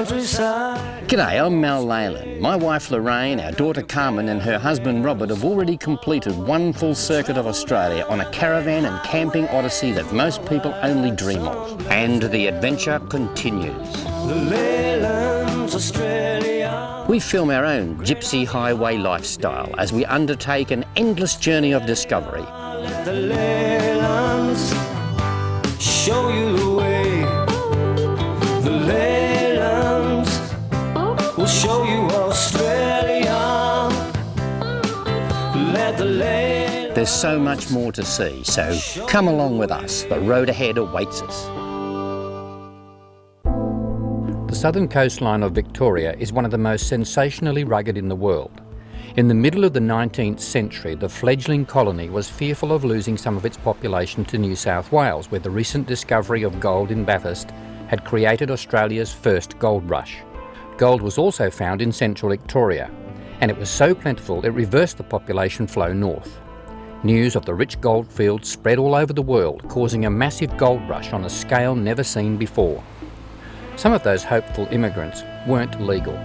countryside. G'day, I'm Mal Leyland. My wife Lorraine, our daughter Carmen and her husband Robert have already completed one full circuit of Australia on a caravan and camping odyssey that most people only dream of. And the adventure continues. The Leyland's Australia. We film our own gypsy highway lifestyle as we undertake an endless journey of discovery. Let the Leylands show you the way. The Leylands will show you Australia. Let the Leylands. There's so much more to see, so come along with us. The road ahead awaits us. The southern coastline of Victoria is one of the most sensationally rugged in the world. In the middle of the 19th century, the fledgling colony was fearful of losing some of its population to New South Wales, where the recent discovery of gold in Bathurst had created Australia's first gold rush. Gold was also found in central Victoria, and it was so plentiful it reversed the population flow north. News of the rich goldfields spread all over the world, causing a massive gold rush on a scale never seen before. Some of those hopeful immigrants weren't legal.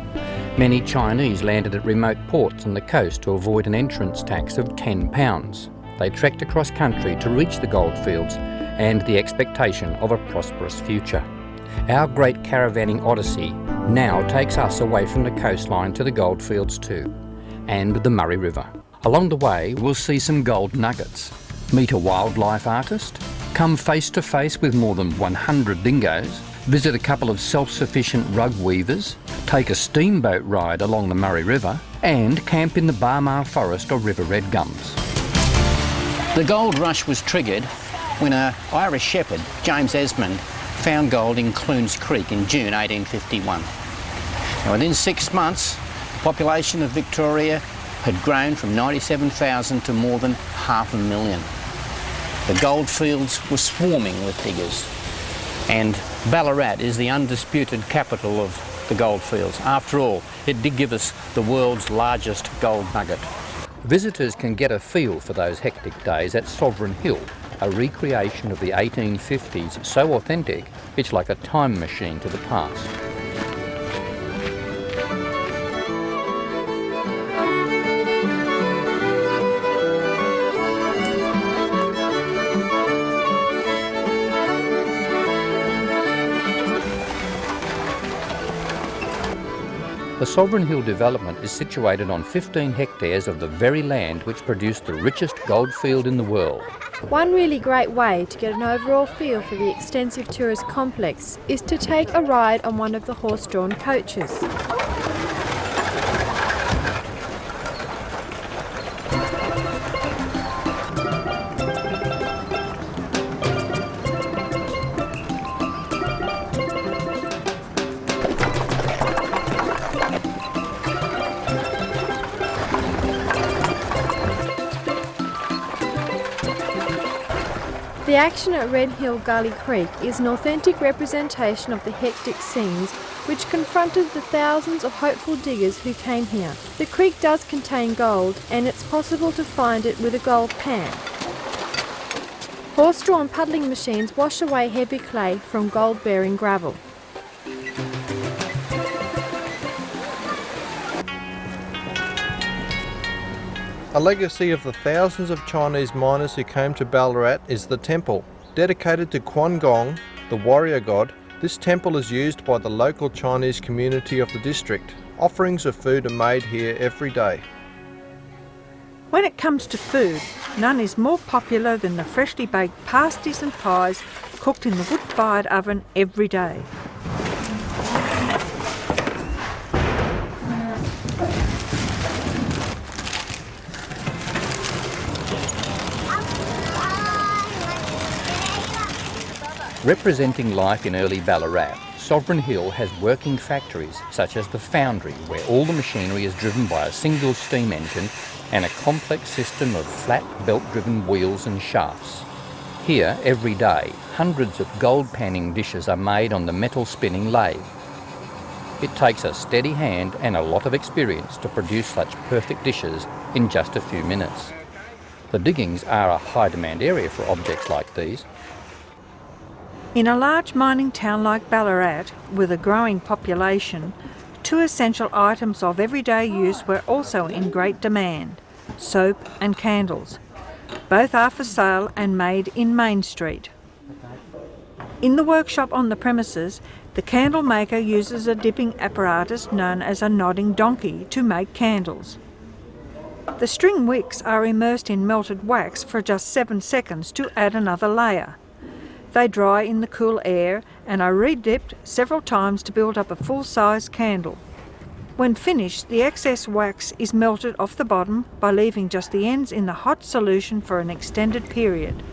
Many Chinese landed at remote ports on the coast to avoid an entrance tax of £10. They trekked across country to reach the goldfields and the expectation of a prosperous future. Our great caravanning odyssey now takes us away from the coastline to the goldfields too, and the Murray River. Along the way, we'll see some gold nuggets, meet a wildlife artist, come face to face with more than 100 dingoes, visit a couple of self-sufficient rug weavers, take a steamboat ride along the Murray River, and camp in the Barmah forest of river red gums. The gold rush was triggered when an Irish shepherd, James Esmond, found gold in Clunes Creek in June 1851. Now, within 6 months, the population of Victoria had grown from 97,000 to more than 500,000. The goldfields were swarming with diggers, and Ballarat is the undisputed capital of the goldfields. After all, it did give us the world's largest gold nugget. Visitors can get a feel for those hectic days at Sovereign Hill, a recreation of the 1850s so authentic it's like a time machine to the past. The Sovereign Hill development is situated on 15 hectares of the very land which produced the richest goldfield in the world. One really great way to get an overall feel for the extensive tourist complex is to take a ride on one of the horse-drawn coaches. The action at Red Hill Gully Creek is an authentic representation of the hectic scenes which confronted the thousands of hopeful diggers who came here. The creek does contain gold, and it's possible to find it with a gold pan. Horse-drawn puddling machines wash away heavy clay from gold-bearing gravel. A legacy of the thousands of Chinese miners who came to Ballarat is the temple. Dedicated to Quan Gong, the warrior god, this temple is used by the local Chinese community of the district. Offerings of food are made here every day. When it comes to food, none is more popular than the freshly baked pasties and pies cooked in the wood-fired oven every day. Representing life in early Ballarat, Sovereign Hill has working factories such as the foundry, where all the machinery is driven by a single steam engine and a complex system of flat belt-driven wheels and shafts. Here, every day, hundreds of gold panning dishes are made on the metal spinning lathe. It takes a steady hand and a lot of experience to produce such perfect dishes in just a few minutes. The diggings are a high-demand area for objects like these. In a large mining town like Ballarat, with a growing population, 2 essential items of everyday use were also in great demand: soap and candles. Both are for sale and made in Main Street. In the workshop on the premises, the candle maker uses a dipping apparatus known as a nodding donkey to make candles. The string wicks are immersed in melted wax for just 7 seconds to add another layer. They dry in the cool air and are re-dipped several times to build up a full-size candle. When finished, the excess wax is melted off the bottom by leaving just the ends in the hot solution for an extended period.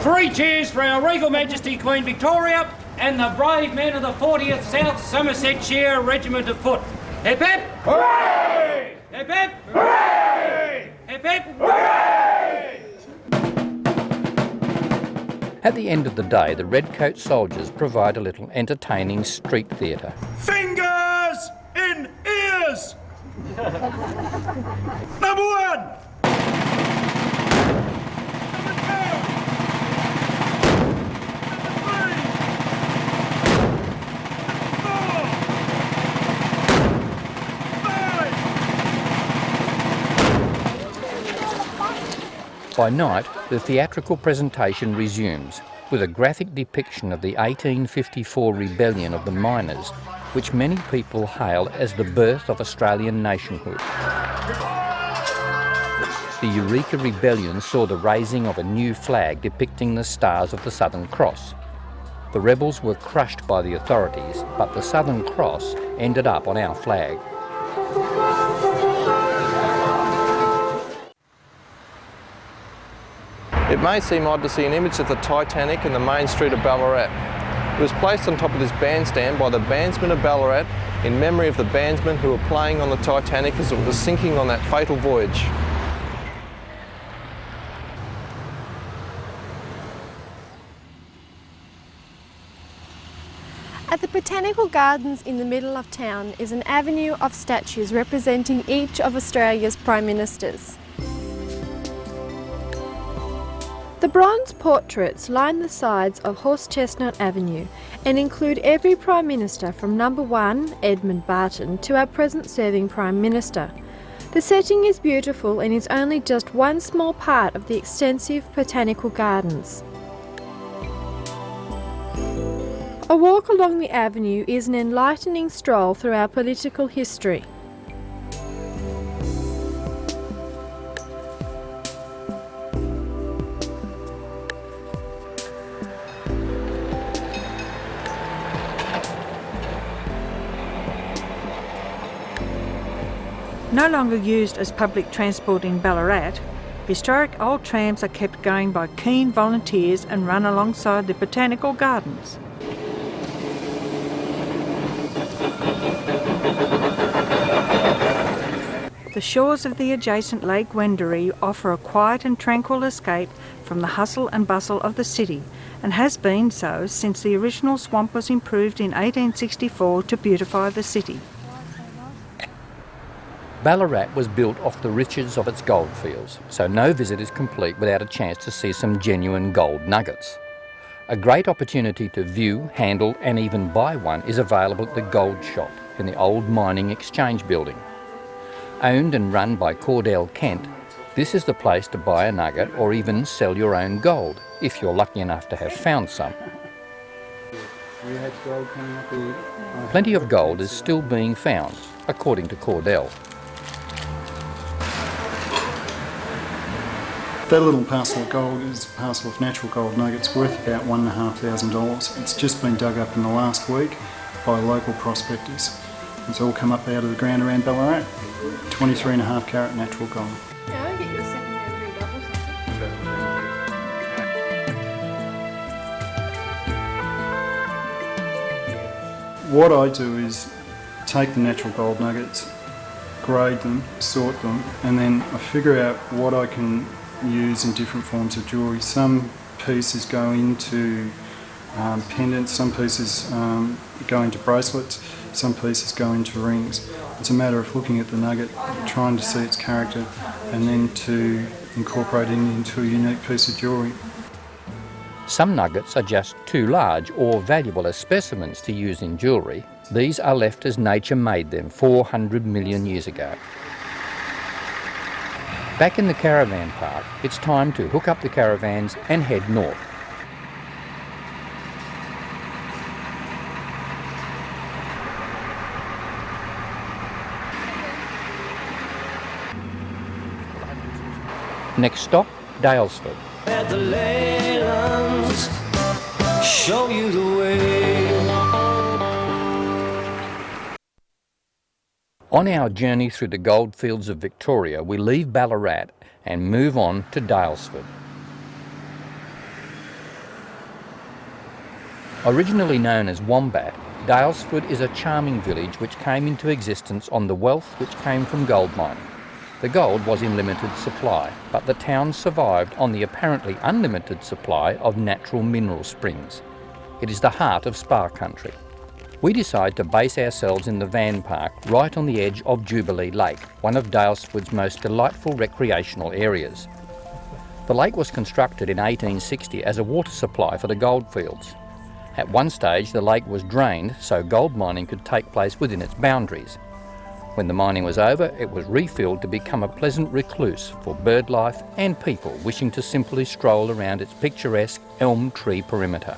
Three cheers for our Regal Majesty Queen Victoria and the brave men of the 40th South Somersetshire Regiment of Foot. Hip hip! Hooray! Hip hip! Hooray! Hip hip! Hooray! At the end of the day, the Redcoat soldiers provide a little entertaining street theatre. Fingers in ears! Number 1! By night, the theatrical presentation resumes with a graphic depiction of the 1854 rebellion of the miners, which many people hail as the birth of Australian nationhood. The Echuca Rebellion saw the raising of a new flag depicting the stars of the Southern Cross. The rebels were crushed by the authorities, but the Southern Cross ended up on our flag. It may seem odd to see an image of the Titanic in the main street of Ballarat. It was placed on top of this bandstand by the bandsmen of Ballarat in memory of the bandsmen who were playing on the Titanic as it was sinking on that fatal voyage. At the Botanical Gardens in the middle of town is an avenue of statues representing each of Australia's Prime Ministers. The bronze portraits line the sides of Horse Chestnut Avenue and include every Prime Minister from number 1, Edmund Barton, to our present serving Prime Minister. The setting is beautiful and is only just one small part of the extensive Botanical Gardens. A walk along the avenue is an enlightening stroll through our political history. No longer used as public transport in Ballarat, historic old trams are kept going by keen volunteers and run alongside the Botanical Gardens. The shores of the adjacent Lake Wendouree offer a quiet and tranquil escape from the hustle and bustle of the city, and has been so since the original swamp was improved in 1864 to beautify the city. Ballarat was built off the riches of its goldfields, so no visit is complete without a chance to see some genuine gold nuggets. A great opportunity to view, handle and even buy one is available at the Gold Shop in the old Mining Exchange building. Owned and run by Cordell Kent, this is the place to buy a nugget or even sell your own gold, if you're lucky enough to have found some. Plenty of gold is still being found, according to Cordell. That little parcel of gold is a parcel of natural gold nuggets worth about $1,500. It's just been dug up in the last week by local prospectors. It's all come up out of the ground around Ballarat. 23.5 carat natural gold. What I do is take the natural gold nuggets, grade them, sort them, and then I figure out what I can use in different forms of jewellery. Some pieces go into pendants, some pieces go into bracelets, some pieces go into rings. It's a matter of looking at the nugget, trying to see its character, and then to incorporate it into a unique piece of jewellery. Some nuggets are just too large or valuable as specimens to use in jewellery. These are left as nature made them 400 million years ago. Back in the caravan park, it's time to hook up the caravans and head north. Next stop, Daylesford. At the Leylands, show you the way. On our journey through the goldfields of Victoria, we leave Ballarat and move on to Daylesford. Originally known as Wombat, Daylesford is a charming village which came into existence on the wealth which came from gold mining. The gold was in limited supply, but the town survived on the apparently unlimited supply of natural mineral springs. It is the heart of spa country. We decide to base ourselves in the van park right on the edge of Jubilee Lake, one of Daylesford's most delightful recreational areas. The lake was constructed in 1860 as a water supply for the goldfields. At one stage the lake was drained so gold mining could take place within its boundaries. When the mining was over, it was refilled to become a pleasant recluse for bird life and people wishing to simply stroll around its picturesque elm tree perimeter.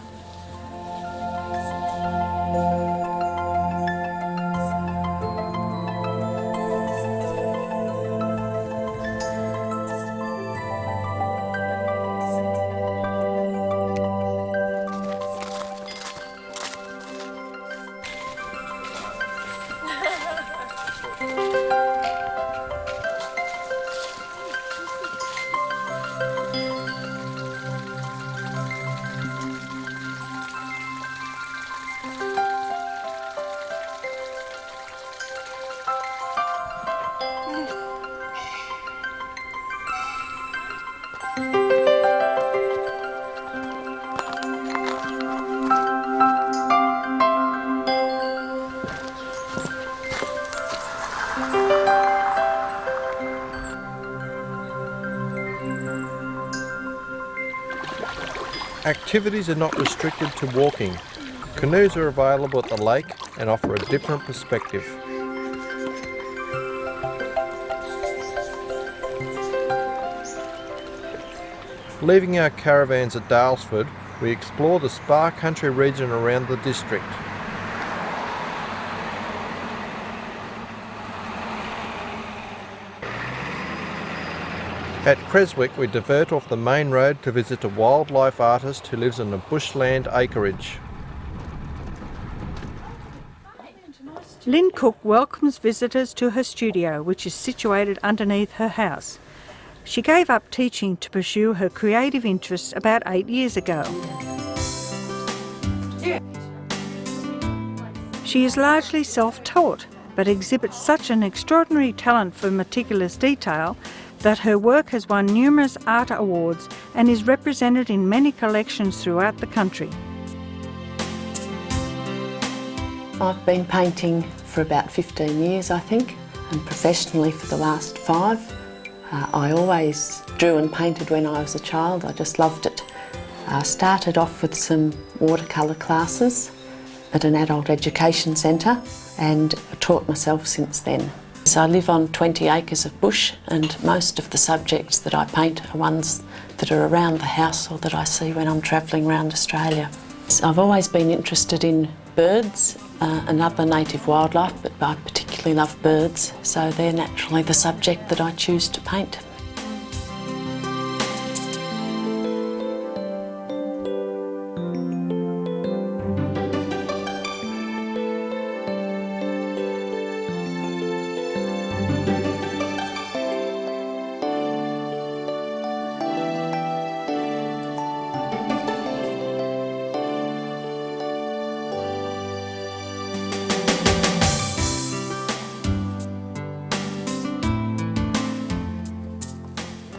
Activities are not restricted to walking. Canoes are available at the lake and offer a different perspective. Leaving our caravans at Daylesford, we explore the spa country region around the district. At Creswick, we divert off the main road to visit a wildlife artist who lives in a bushland acreage. Lynn Cook welcomes visitors to her studio, which is situated underneath her house. She gave up teaching to pursue her creative interests about 8 years ago. She is largely self-taught, but exhibits such an extraordinary talent for meticulous detail that her work has won numerous art awards and is represented in many collections throughout the country. I've been painting for about 15 years, I think, and professionally for the last 5. I always drew and painted when I was a child. I just loved it. I started off with some watercolour classes at an adult education centre and taught myself since then. So I live on 20 acres of bush, and most of the subjects that I paint are ones that are around the house or that I see when I'm travelling around Australia. So I've always been interested in birds and other native wildlife, but I particularly love birds, so they're naturally the subject that I choose to paint.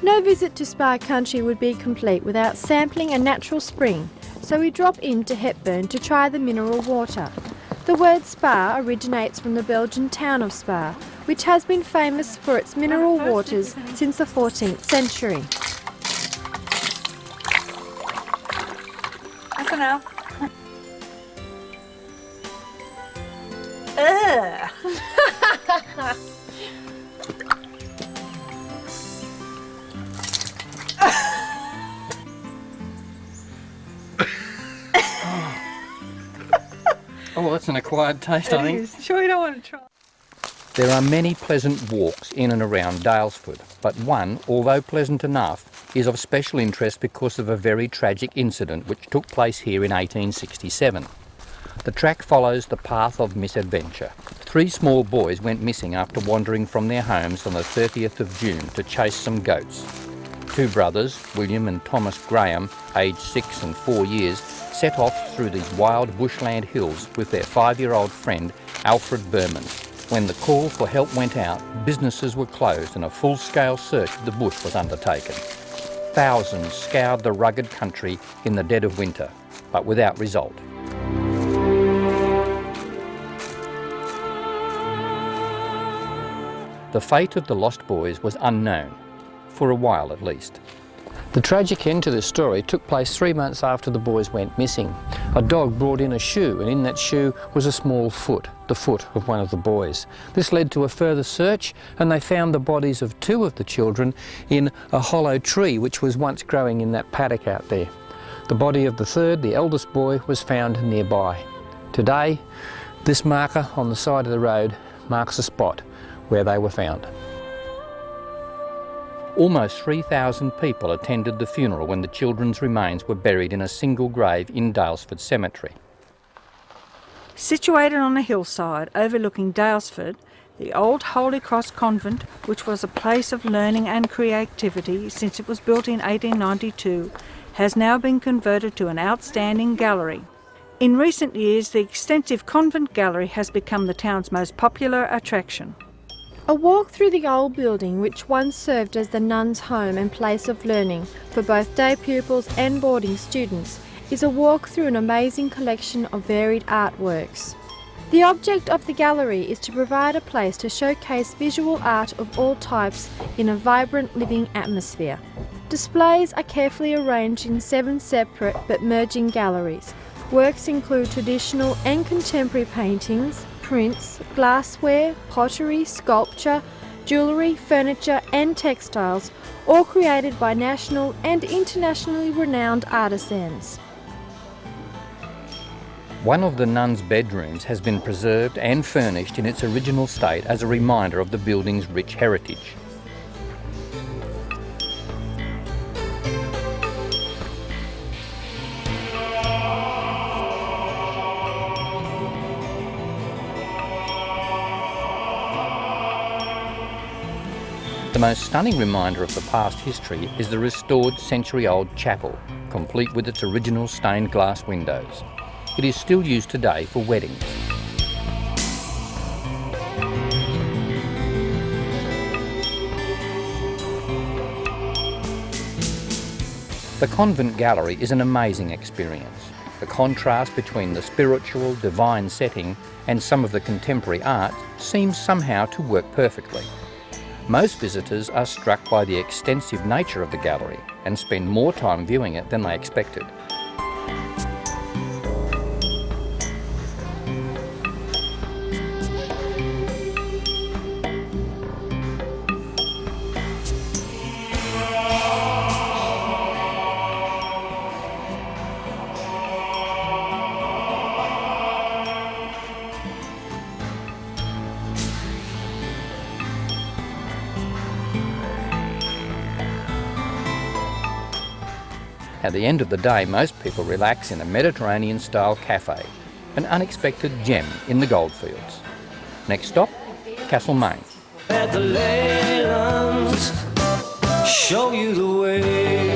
No visit to spa country would be complete without sampling a natural spring, so we drop into Hepburn to try the mineral water. The word spa originates from the Belgian town of Spa, which has been famous for its mineral waters since the 14th century. That's enough. Ugh. Oh, that's an acquired taste, I think. Sure you don't want to try? There are many pleasant walks in and around Daylesford, but one, although pleasant enough, is of special interest because of a very tragic incident which took place here in 1867. The track follows the path of misadventure. 3 small boys went missing after wandering from their homes on the 30th of June to chase some goats. 2 brothers, William and Thomas Graham, aged 6 and 4 years, set off through these wild bushland hills with their 5-year-old friend Alfred Berman. When the call for help went out, businesses were closed and a full-scale search of the bush was undertaken. Thousands scoured the rugged country in the dead of winter, but without result. The fate of the lost boys was unknown, for a while at least. The tragic end to this story took place 3 months after the boys went missing. A dog brought in a shoe, and in that shoe was a small foot, the foot of one of the boys. This led to a further search, and they found the bodies of 2 of the children in a hollow tree which was once growing in that paddock out there. The body of the 3rd, the eldest boy, was found nearby. Today, this marker on the side of the road marks a spot where they were found. Almost 3,000 people attended the funeral when the children's remains were buried in a single grave in Daylesford Cemetery. Situated on a hillside overlooking Daylesford, the old Holy Cross Convent, which was a place of learning and creativity since it was built in 1892, has now been converted to an outstanding gallery. In recent years, the extensive convent gallery has become the town's most popular attraction. A walk through the old building, which once served as the nuns' home and place of learning for both day pupils and boarding students, is a walk through an amazing collection of varied artworks. The object of the gallery is to provide a place to showcase visual art of all types in a vibrant living atmosphere. Displays are carefully arranged in 7 separate but merging galleries. Works include traditional and contemporary paintings, prints, glassware, pottery, sculpture, jewellery, furniture and textiles, all created by national and internationally renowned artisans. One of the nuns' bedrooms has been preserved and furnished in its original state as a reminder of the building's rich heritage. The most stunning reminder of the past history is the restored century-old chapel, complete with its original stained glass windows. It is still used today for weddings. The convent gallery is an amazing experience. The contrast between the spiritual, divine setting and some of the contemporary art seems somehow to work perfectly. Most visitors are struck by the extensive nature of the gallery and spend more time viewing it than they expected. At the end of the day, most people relax in a Mediterranean-style cafe, an unexpected gem in the goldfields. Next stop, Castlemaine. At the Leylands, show you the way.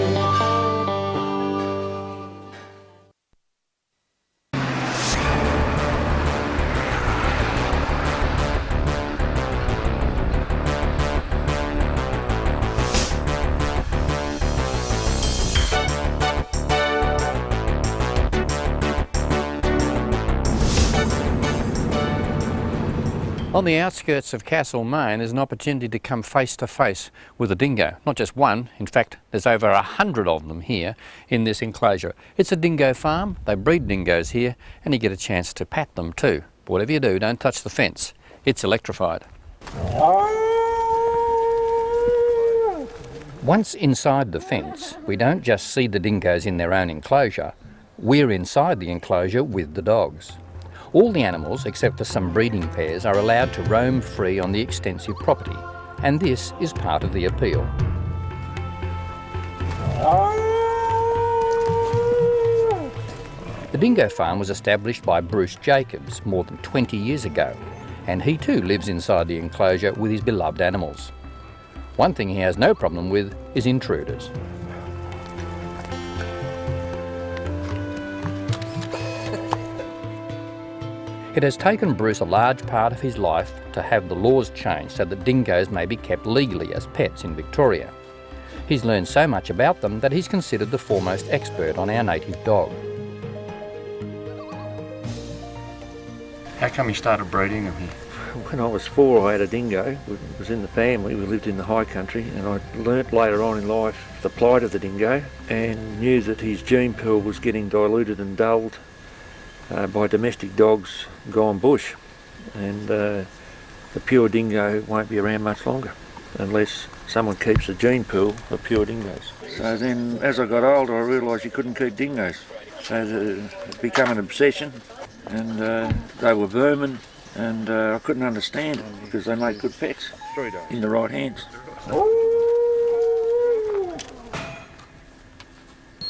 On the outskirts of Castlemaine is an opportunity to come face to face with a dingo. Not just one, in fact there's over 100 of them here in this enclosure. It's a dingo farm, they breed dingoes here and you get a chance to pat them too. But whatever you do, don't touch the fence, it's electrified. Once inside the fence, we don't just see the dingoes in their own enclosure, we're inside the enclosure with the dogs. All the animals, except for some breeding pairs, are allowed to roam free on the extensive property, and this is part of the appeal. The dingo farm was established by Bruce Jacobs more than 20 years ago, and he too lives inside the enclosure with his beloved animals. One thing he has no problem with is intruders. It has taken Bruce a large part of his life to have the laws changed so that dingoes may be kept legally as pets in Victoria. He's learned so much about them that he's considered the foremost expert on our native dog. How come you started breeding them here? When I was 4 I had a dingo. It was in the family, we lived in the high country, and I learnt later on in life the plight of the dingo and knew that his gene pool was getting diluted and dulled by domestic dogs gone bush, and the pure dingo won't be around much longer unless someone keeps a gene pool of pure dingoes. So then as I got older I realised you couldn't keep dingoes, so it became an obsession, and they were vermin, and I couldn't understand it because they make good pets in the right hands.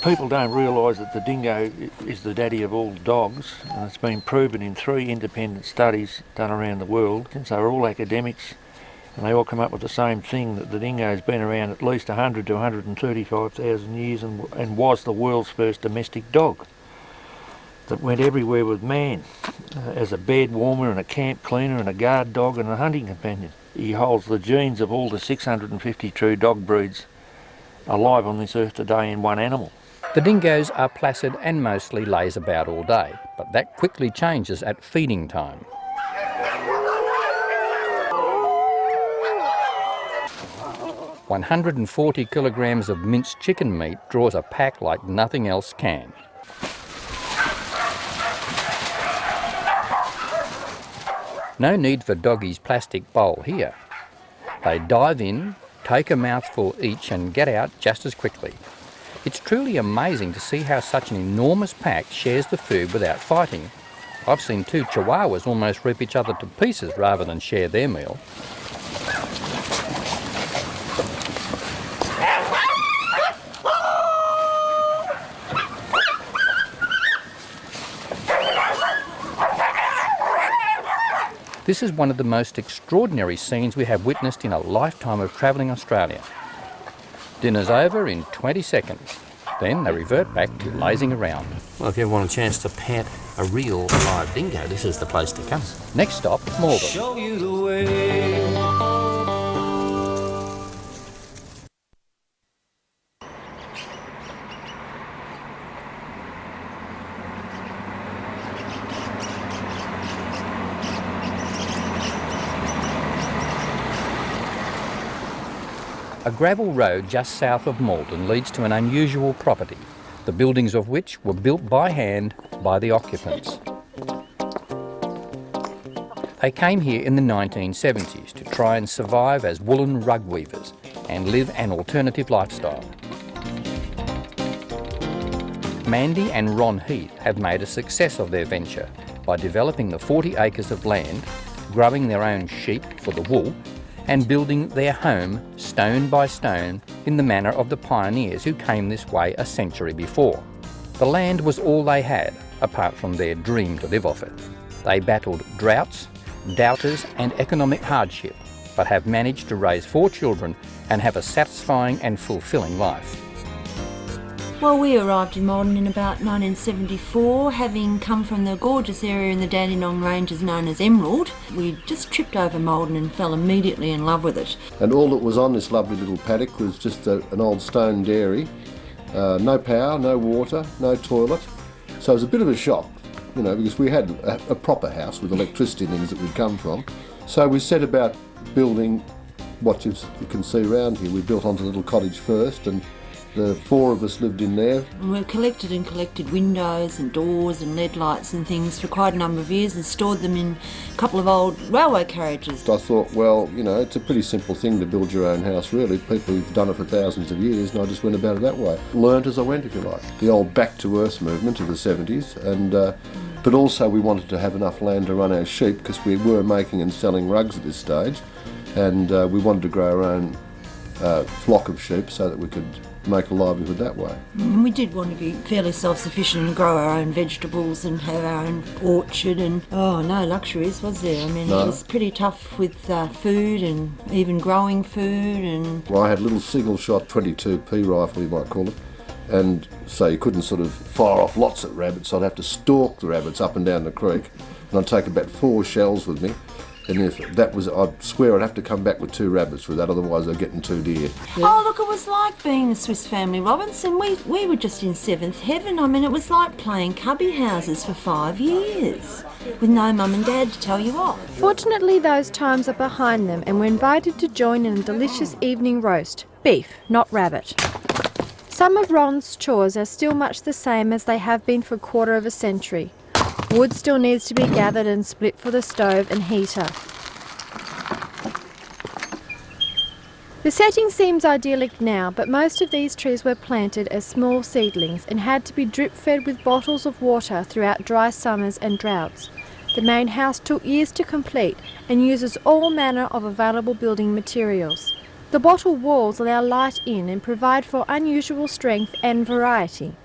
People don't realise that the dingo is the daddy of all dogs, and it's been proven in 3 independent studies done around the world, since they were all academics, and they all come up with the same thing, that the dingo has been around at least 100 to 135,000 years and was the world's first domestic dog that went everywhere with man, as a bed warmer and a camp cleaner and a guard dog and a hunting companion. He holds the genes of all the 650 true dog breeds alive on this earth today in one animal. The dingoes are placid and mostly lays about all day, but that quickly changes at feeding time. "140 kilograms of minced chicken meat draws a pack like nothing else can." No need for doggies' plastic bowl here. They dive in, take a mouthful each and get out just as quickly. It's truly amazing to see how such an enormous pack shares the food without fighting. I've seen 2 chihuahuas almost rip each other to pieces rather than share their meal. This is one of the most extraordinary scenes we have witnessed in a lifetime of travelling Australia. Dinner's over in 20 seconds. Then they revert back to lazing around. Well, if you ever want a chance to pat a real live dingo, this is the place to come. Next stop, Morgan. Show you the way. A gravel road just south of Malden leads to an unusual property, the buildings of which were built by hand by the occupants. They came here in the 1970s to try and survive as woolen rug weavers and live an alternative lifestyle. Mandy and Ron Heath have made a success of their venture by developing the 40 acres of land, growing their own sheep for the wool, and building their home stone by stone in the manner of the pioneers who came this way a century before. The land was all they had, apart from their dream to live off it. They battled droughts, doubters and economic hardship, but have managed to raise 4 children and have a satisfying and fulfilling life. Well, we arrived in Malden in about 1974, having come from the gorgeous area in the Dandenong Ranges known as Emerald. We just tripped over Malden and fell immediately in love with it. And all that was on this lovely little paddock was just an old stone dairy. No power, no water, no toilet. So it was a bit of a shock you know, because we had a proper house with electricity and things that we'd come from. So we set about building what you can see around here. We built onto a little cottage first, and the four of us lived in there. And we collected windows and doors and LED lights and things for quite a number of years and stored them in a couple of old railway carriages. I thought, well, you know, it's a pretty simple thing to build your own house, really. People who've done it for thousands of years, and I just went about it that way. Learned as I went, if you like. The old back to earth movement of the 70s, and but also we wanted to have enough land to run our sheep, because we were making and selling rugs at this stage, and we wanted to grow our own flock of sheep so that we could make a livelihood that way. And we did want to be fairly self-sufficient and grow our own vegetables and have our own orchard, and no luxuries, was there? I mean, no. It was pretty tough with food and even growing food. And well, I had a little single shot 22p rifle, you might call it, and so you couldn't sort of fire off lots at rabbits. I'd have to stalk the rabbits up and down the creek, and I'd take about 4 shells with me. And if that was, I'd swear I'd have to come back with 2 rabbits with that, otherwise they're getting too dear. Yeah. Oh, look, it was like being the Swiss Family Robinson. We were just in 7th heaven. I mean, it was like playing cubby houses for 5 years, with no mum and dad to tell you off. Fortunately, those times are behind them, and we're invited to join in a delicious evening roast. Beef, not rabbit. Some of Ron's chores are still much the same as they have been for a quarter of a century. Wood still needs to be gathered and split for the stove and heater. The setting seems idyllic now, but most of these trees were planted as small seedlings and had to be drip-fed with bottles of water throughout dry summers and droughts. The main house took years to complete and uses all manner of available building materials. The bottle walls allow light in and provide for unusual strength and variety.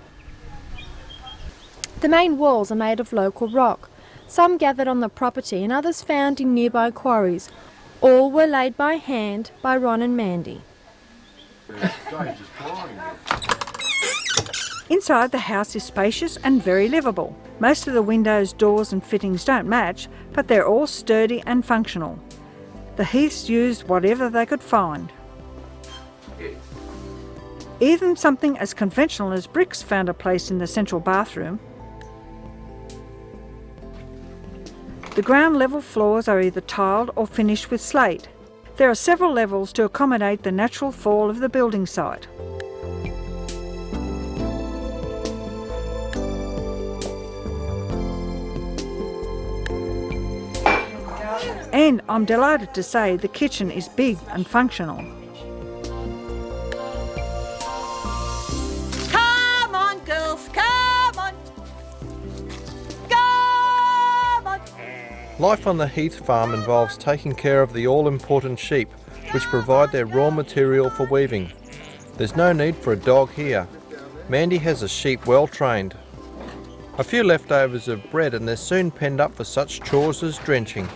The main walls are made of local rock, some gathered on the property and others found in nearby quarries. All were laid by hand by Ron and Mandy. Inside the house is spacious and very livable. Most of the windows, doors and fittings don't match, but they're all sturdy and functional. The Heaths used whatever they could find. Even something as conventional as bricks found a place in the central bathroom. The ground level floors are either tiled or finished with slate. There are several levels to accommodate the natural fall of the building site. And I'm delighted to say the kitchen is big and functional. Come on, girls, come on! Life on the Heath farm involves taking care of the all-important sheep, which provide their raw material for weaving. There's no need for a dog here. Mandy has a sheep well trained. A few leftovers of bread and they're soon penned up for such chores as drenching.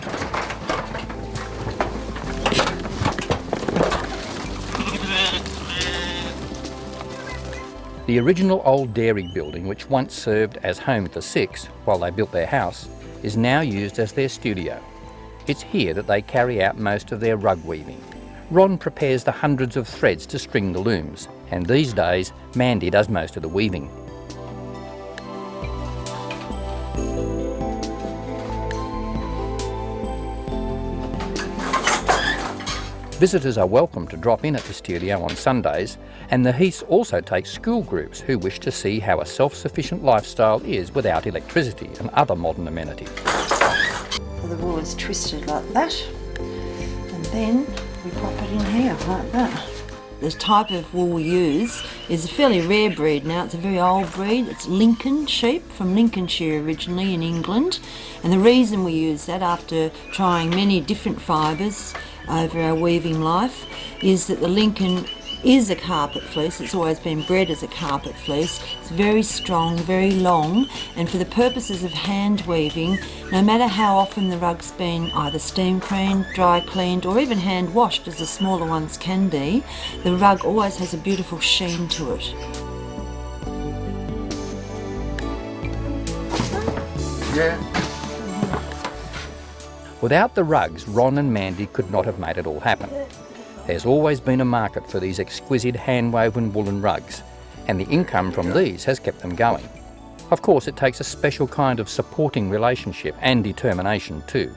The original old dairy building, which once served as home for 6 while they built their house, is now used as their studio. It's here that they carry out most of their rug weaving. Ron prepares the hundreds of threads to string the looms, and these days Mandy does most of the weaving. Visitors are welcome to drop in at the studio on Sundays, and the Heaths also take school groups who wish to see how a self-sufficient lifestyle is without electricity and other modern amenities. Well, the wool is twisted like that, and then we pop it in here like that. The type of wool we use is a fairly rare breed now. It's a very old breed. It's Lincoln sheep from Lincolnshire originally in England, and the reason we use that, after trying many different fibres over our weaving life, is that the Lincoln is a carpet fleece. It's always been bred as a carpet fleece. It's very strong, very long, and for the purposes of hand weaving, no matter how often the rug's been either steam cleaned, dry cleaned, or even hand washed, as the smaller ones can be, the rug always has a beautiful sheen to it. Yeah. Without the rugs, Ron and Mandy could not have made it all happen. There's always been a market for these exquisite hand-woven woolen rugs, and the income from these has kept them going. Of course, it takes a special kind of supporting relationship and determination too,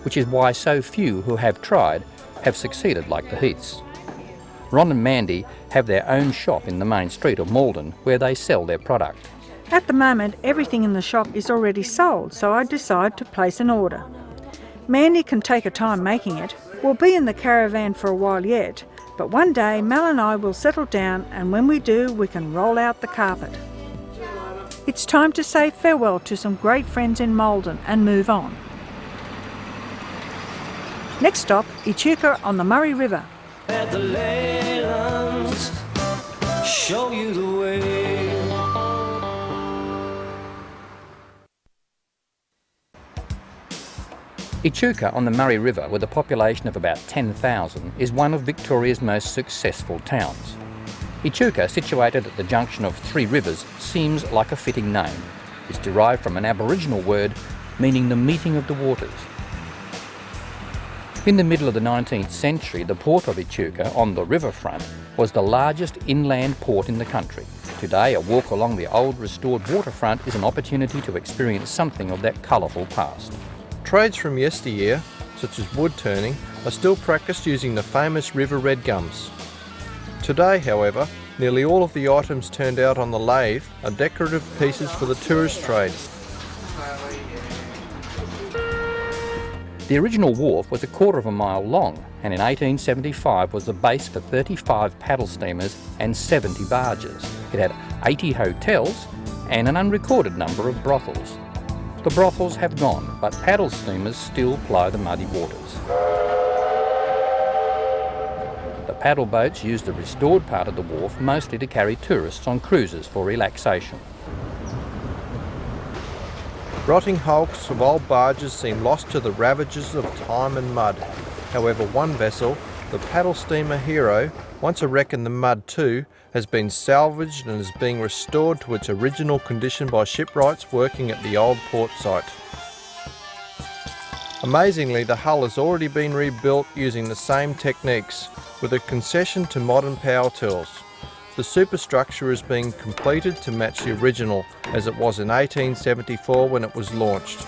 which is why so few who have tried have succeeded like the Heaths. Ron and Mandy have their own shop in the main street of Malden where they sell their product. At the moment, everything in the shop is already sold, so I decide to place an order. Mandy can take her time making it. We'll be in the caravan for a while yet, but one day Mel and I will settle down, and when we do, we can roll out the carpet. It's time to say farewell to some great friends in Malden and move on. Next stop, Echuca on the Murray River. At the Leylands, show you the way. Echuca on the Murray River, with a population of about 10,000, is one of Victoria's most successful towns. Echuca, situated at the junction of three rivers, seems like a fitting name. It's derived from an Aboriginal word meaning the meeting of the waters. In the middle of the 19th century, the port of Echuca on the riverfront was the largest inland port in the country. Today, a walk along the old restored waterfront is an opportunity to experience something of that colourful past. Trades from yesteryear, such as wood turning, are still practiced using the famous river red gums. Today, however, nearly all of the items turned out on the lathe are decorative pieces for the tourist trade. The original wharf was 1/4 mile long, and in 1875 was the base for 35 paddle steamers and 70 barges. It had 80 hotels and an unrecorded number of brothels. The brothels have gone, but paddle steamers still ply the muddy waters. The paddle boats use the restored part of the wharf mostly to carry tourists on cruises for relaxation. Rotting hulks of old barges seem lost to the ravages of time and mud. However, one vessel, the paddle steamer Hero, once a wreck in the mud too, has been salvaged and is being restored to its original condition by shipwrights working at the old port site. Amazingly, the hull has already been rebuilt using the same techniques, with a concession to modern power tools. The superstructure is being completed to match the original, as it was in 1874 when it was launched.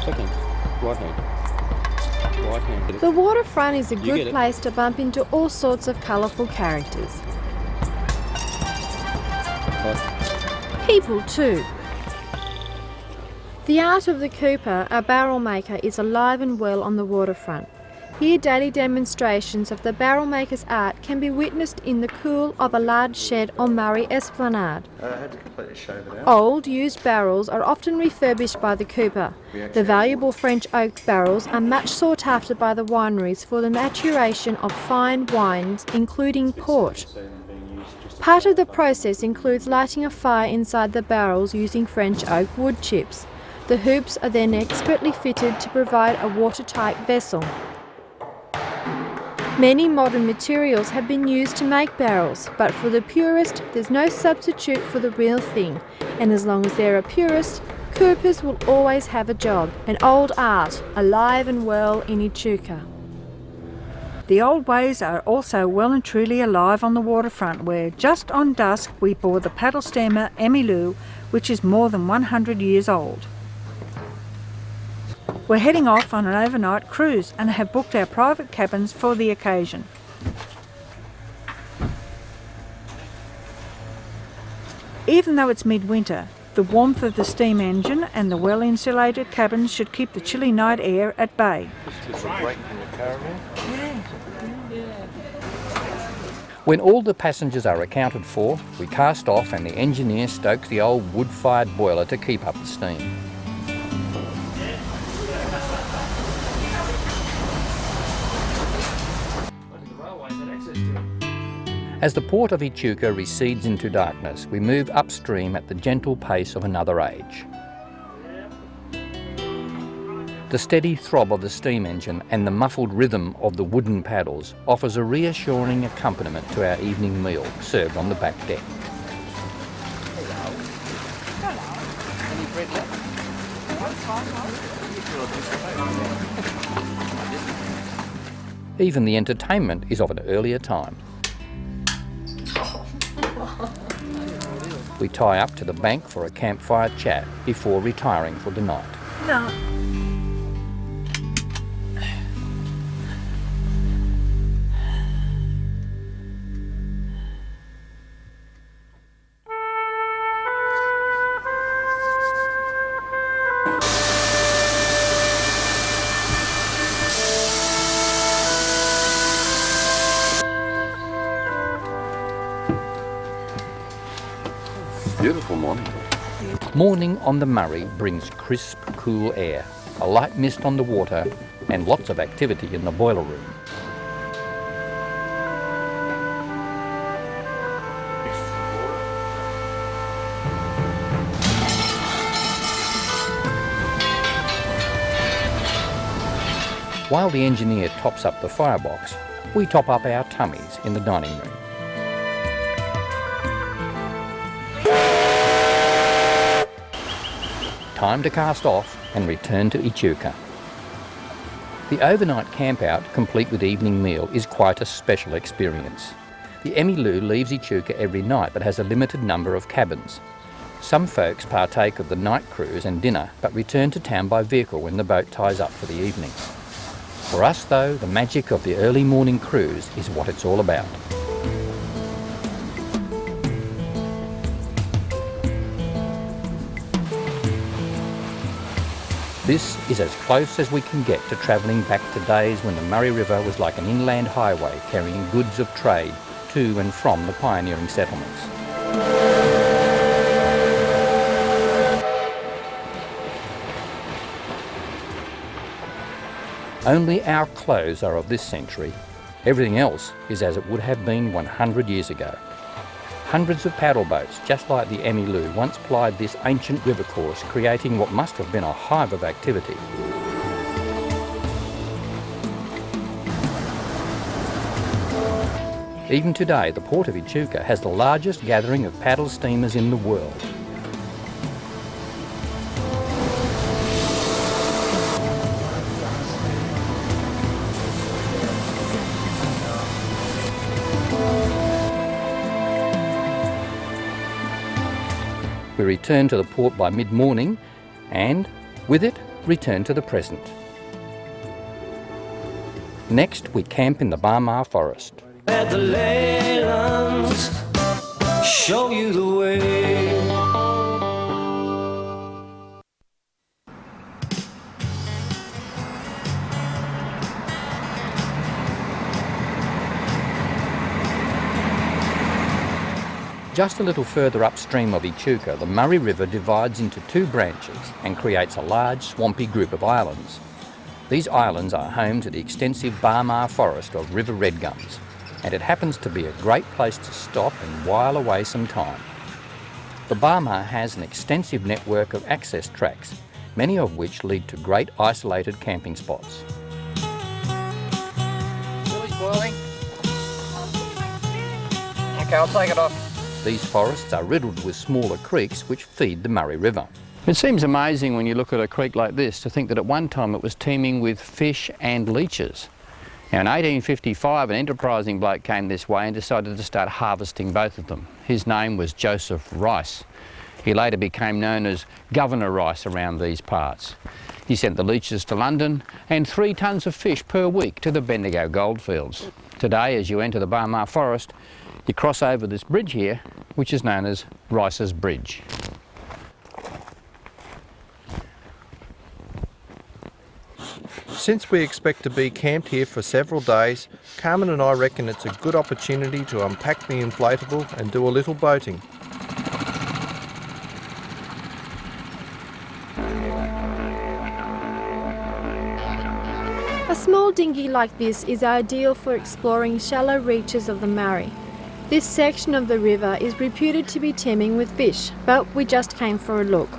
Second, right hand. The waterfront is a good place to bump into all sorts of colourful characters. People too. The art of the Cooper, a barrel maker, is alive and well on the waterfront. Here daily demonstrations of the barrel maker's art can be witnessed in the cool of a large shed on Murray Esplanade. I had to completely shave it out. Old, used barrels are often refurbished by the Cooper. The valuable French oak barrels are much sought after by the wineries for the maturation of fine wines, including port. Part of the process includes lighting a fire inside the barrels using French oak wood chips. The hoops are then expertly fitted to provide a watertight vessel. Many modern materials have been used to make barrels, but for the purist, there's no substitute for the real thing. And as long as there are purists, Coopers will always have a job. An old art, alive and well in Echuca. The old ways are also well and truly alive on the waterfront, where just on dusk we board the paddle steamer Emmylou, which is more than 100 years old. We're heading off on an overnight cruise and have booked our private cabins for the occasion. Even though it's midwinter, the warmth of the steam engine and the well-insulated cabins should keep the chilly night air at bay. When all the passengers are accounted for, we cast off and the engineer stokes the old wood-fired boiler to keep up the steam. As the port of Echuca recedes into darkness, we move upstream at the gentle pace of another age. The steady throb of the steam engine and the muffled rhythm of the wooden paddles offers a reassuring accompaniment to our evening meal, served on the back deck. Even the entertainment is of an earlier time. We tie up to the bank for a campfire chat before retiring for the night. No. Beautiful morning. Morning on the Murray brings crisp, cool air, a light mist on the water, and lots of activity in the boiler room. While the engineer tops up the firebox, we top up our tummies in the dining room. Time to cast off and return to Echuca. The overnight campout, complete with evening meal, is quite a special experience. The Emmylou leaves Echuca every night but has a limited number of cabins. Some folks partake of the night cruise and dinner but return to town by vehicle when the boat ties up for the evening. For us though, the magic of the early morning cruise is what it's all about. This is as close as we can get to travelling back to days when the Murray River was like an inland highway carrying goods of trade to and from the pioneering settlements. Only our clothes are of this century. Everything else is as it would have been 100 years ago. Hundreds of paddle boats, just like the Emmylou, once plied this ancient river course, creating what must have been a hive of activity. Even today, the port of Echuca has the largest gathering of paddle steamers in the world. We return to the port by mid-morning and, with it, return to the present. Next, we camp in the Barmah forest. Let the Leylands show you the way. Just a little further upstream of Echuca, the Murray River divides into two branches and creates a large swampy group of islands. These islands are home to the extensive Barmah forest of river redgums, and it happens to be a great place to stop and while away some time. The Barmah has an extensive network of access tracks, many of which lead to great isolated camping spots. Chili's boiling. Okay, I'll take it off. These forests are riddled with smaller creeks which feed the Murray River. It seems amazing when you look at a creek like this to think that at one time it was teeming with fish and leeches. Now in 1855 an enterprising bloke came this way and decided to start harvesting both of them. His name was Joseph Rice. He later became known as Governor Rice around these parts. He sent the leeches to London and 3 tonnes of fish per week to the Dingo goldfields. Today, as you enter the Barmah forest, you cross over this bridge here, which is known as Rice's Bridge. Since we expect to be camped here for several days, Carmen and I reckon it's a good opportunity to unpack the inflatable and do a little boating. A small dinghy like this is ideal for exploring shallow reaches of the Murray. This section of the river is reputed to be teeming with fish, but we just came for a look.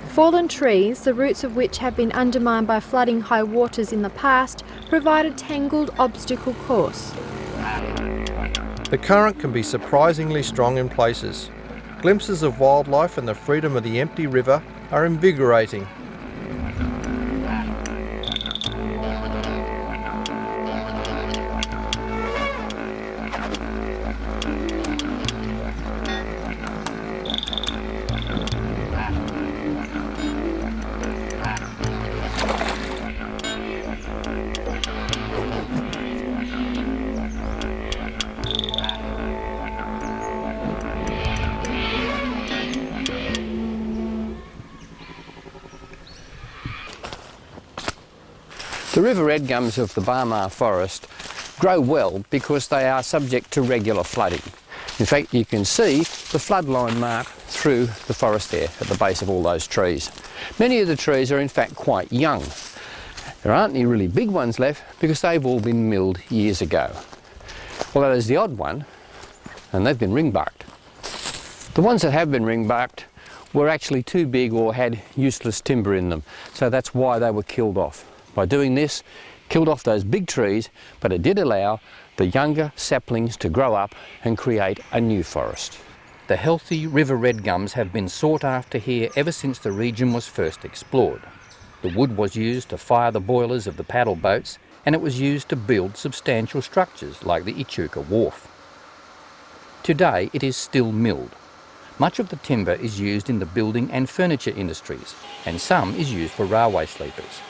Fallen trees, the roots of which have been undermined by flooding high waters in the past, provide a tangled obstacle course. The current can be surprisingly strong in places. Glimpses of wildlife and the freedom of the empty river are invigorating. The river red gums of the Barmah forest grow well because they are subject to regular flooding. In fact, you can see the flood line mark through the forest there at the base of all those trees. Many of the trees are in fact quite young. There aren't any really big ones left because they've all been milled years ago. Although there's the odd one, and they've been ring-barked. The ones that have been ring-barked were actually too big or had useless timber in them, so that's why they were killed off. By doing this, killed off those big trees, but it did allow the younger saplings to grow up and create a new forest. The healthy river red gums have been sought after here ever since the region was first explored. The wood was used to fire the boilers of the paddle boats, and it was used to build substantial structures like the Echuca wharf. Today it is still milled. Much of the timber is used in the building and furniture industries, and some is used for railway sleepers.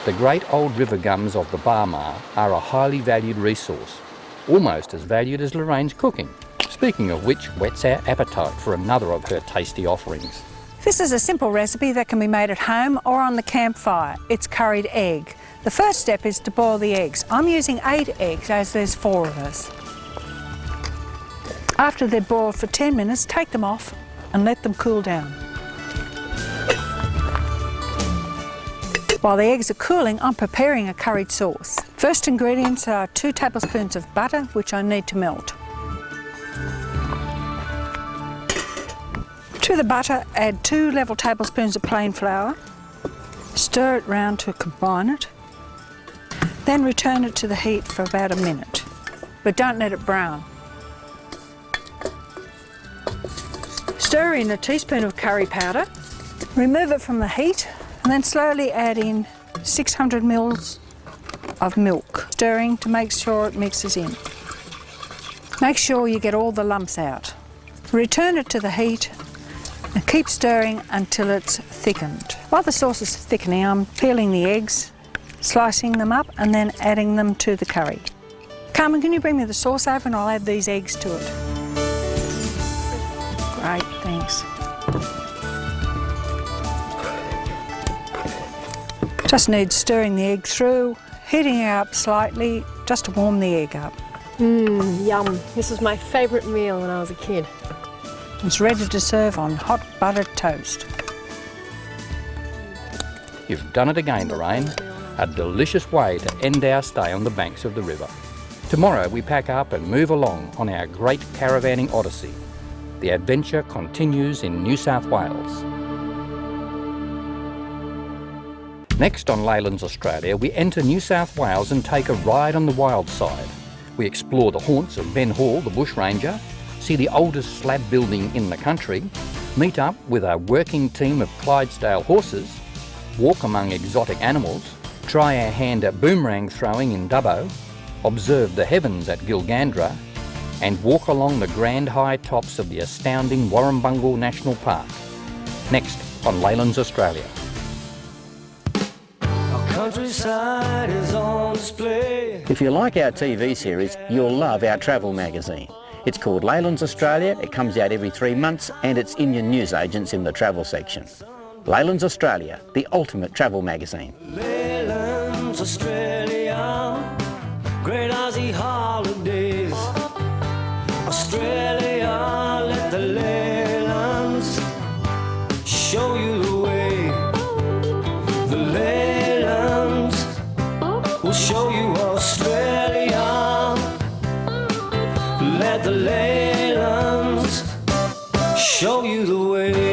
The great old river gums of the Barmah are a highly valued resource, almost as valued as Lorraine's cooking, speaking of which whets our appetite for another of her tasty offerings. This is a simple recipe that can be made at home or on the campfire. It's curried egg. The first step is to boil the eggs. I'm using 8 eggs as there's 4 of us. After they're boiled for 10 minutes, take them off and let them cool down. While the eggs are cooling, I'm preparing a curried sauce. First ingredients are 2 tablespoons of butter, which I need to melt. To the butter, add 2 level tablespoons of plain flour. Stir it round to combine it. Then return it to the heat for about a minute, but don't let it brown. Stir in a teaspoon of curry powder. Remove it from the heat and then slowly add in 600 ml of milk, stirring to make sure it mixes in. Make sure you get all the lumps out. Return it to the heat and keep stirring until it's thickened. While the sauce is thickening, I'm peeling the eggs, slicing them up and then adding them to the curry. Carmen, can you bring me the sauce over and I'll add these eggs to it? Great, thanks. Just need stirring the egg through, heating it up slightly just to warm the egg up. Yum. This was my favourite meal when I was a kid. It's ready to serve on hot buttered toast. You've done it again, Lorraine. A delicious way to end our stay on the banks of the river. Tomorrow we pack up and move along on our great caravanning odyssey. The adventure continues in New South Wales. Next on Leyland's Australia, we enter New South Wales and take a ride on the wild side. We explore the haunts of Ben Hall, the bushranger, see the oldest slab building in the country, meet up with a working team of Clydesdale horses, walk among exotic animals, try our hand at boomerang throwing in Dubbo, observe the heavens at Gilgandra, and walk along the grand high tops of the astounding Warrumbungle National Park. Next on Leyland's Australia. Countryside is on display. If you like our TV series, you'll love our travel magazine. It's called Leyland's Australia, it comes out every 3 months and it's in your newsagents in the travel section. Leyland's Australia, the ultimate travel magazine. Leyland's Australia, great Aussie holidays. Australia, let the Leylands show you the way. The Leylands will show you Australia. Let the Leylands show you the way.